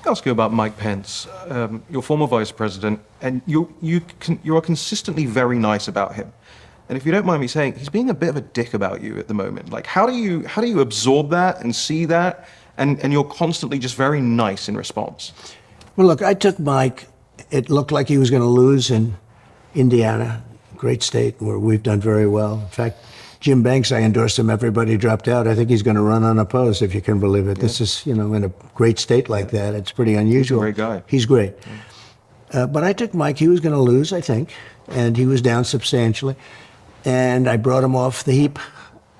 I'll ask you about Mike Pence, your former vice president, and you are consistently very nice about him. And if you don't mind me saying, he's being a bit of a dick about you at the moment. Like, how do you absorb that and see that, and you're constantly just very nice in response? Well, look, I took Mike. It looked like he was going to lose in Indiana, great state where we've done very well. In fact, Jim Banks, I endorsed him. Everybody dropped out. I think he's going to run unopposed, if you can believe it. Yeah. This is, in a great state like that, it's pretty unusual. He's a great guy. He's great. Yeah. But I took Mike. He was going to lose, I think, and he was down substantially. And I brought him off the heap.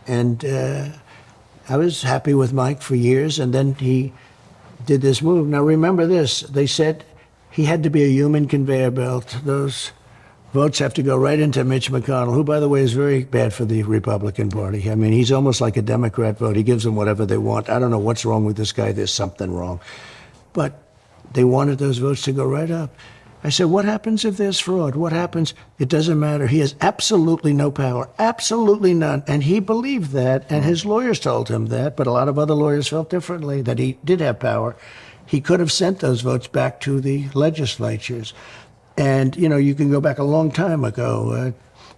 And I was happy with Mike for years. And then he did this move. Now, remember this. They said he had to be a human conveyor belt. Those votes have to go right into Mitch McConnell, who, by the way, is very bad for the Republican Party. I mean, he's almost like a Democrat vote. He gives them whatever they want. I don't know what's wrong with this guy. There's something wrong. But they wanted those votes to go right up. I said, what happens if there's fraud? What happens? It doesn't matter. He has absolutely no power, absolutely none. And he believed that, and his lawyers told him that, but a lot of other lawyers felt differently, that he did have power. He could have sent those votes back to the legislatures. And, you can go back a long time ago.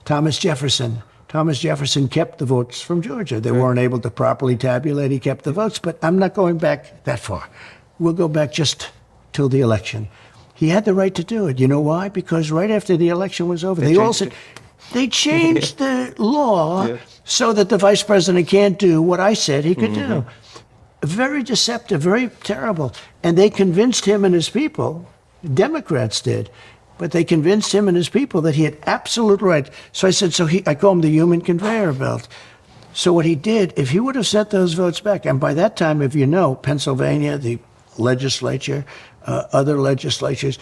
Thomas Jefferson kept the votes from Georgia. They weren't able to properly tabulate. He kept the votes. But I'm not going back that far. We'll go back just till the election. He had the right to do it. You know why? Because right after the election was over, they changed the law so that the vice president can't do what I said he could do. Very deceptive, very terrible. And they convinced him and his people, Democrats did, but they convinced him and his people that he had absolute right. So I said, I call him the human conveyor belt. So what he did, if he would have sent those votes back, and by that time, if you know, Pennsylvania, the legislature, other legislatures,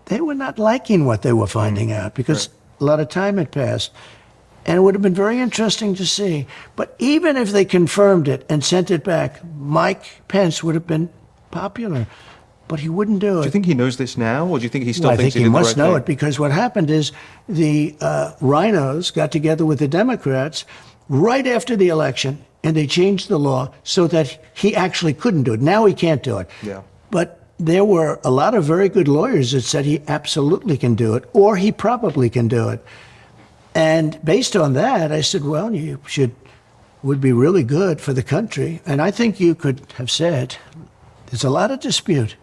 they were not liking what they were finding out because a lot of time had passed. And it would have been very interesting to see. But even if they confirmed it and sent it back, Mike Pence would have been popular. But he wouldn't do it. Do you think he knows this now, or do you think he still thinks he must know it, because what happened is the rhinos got together with the Democrats right after the election, and they changed the law so that he actually couldn't do it. Now he can't do it. Yeah. But there were a lot of very good lawyers that said he absolutely can do it, or he probably can do it. And based on that, I said, well, would be really good for the country. And I think you could have said, there's a lot of dispute.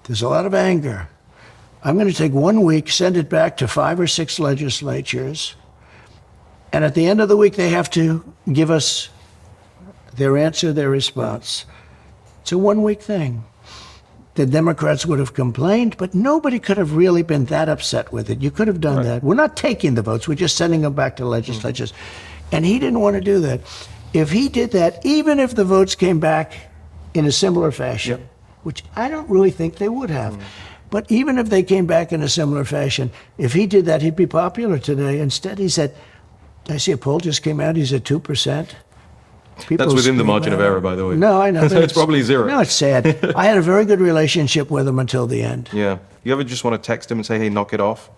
There's a lot of anger. I'm going to take 1 week, send it back to 5 or 6 legislatures. And at the end of the week, they have to give us their answer, their response. It's a 1 week thing. The Democrats would have complained, but nobody could have really been that upset with it. You could have done that. We're not taking the votes. We're just sending them back to legislatures. And he didn't want to do that. If he did that, even if the votes came back in a similar fashion, which I don't really think they would have, but even if they came back in a similar fashion, if he did that, he'd be popular today. Instead, he said, I see a poll just came out, he's at 2%. That's within the margin of error, by the way. No, I know. It's probably 0. No, it's sad. I had a very good relationship with him until the end. Yeah. You ever just want to text him and say, hey, knock it off?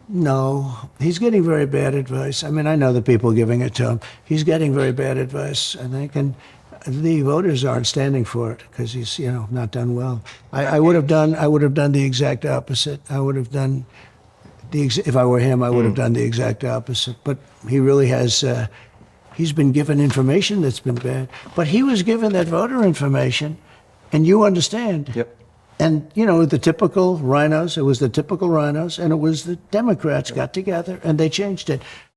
No. He's getting very bad advice. I mean, I know the people giving it to him. He's getting very bad advice, I think, and the voters aren't standing for it because he's, not done well. I would have done the exact opposite. I would have done if I were him, I would have done the exact opposite. But he really has. He's been given information that's been bad, but he was given that voter information, and you understand. Yep. And, the typical rhinos, it was the typical rhinos, and it was the Democrats got together, and they changed it.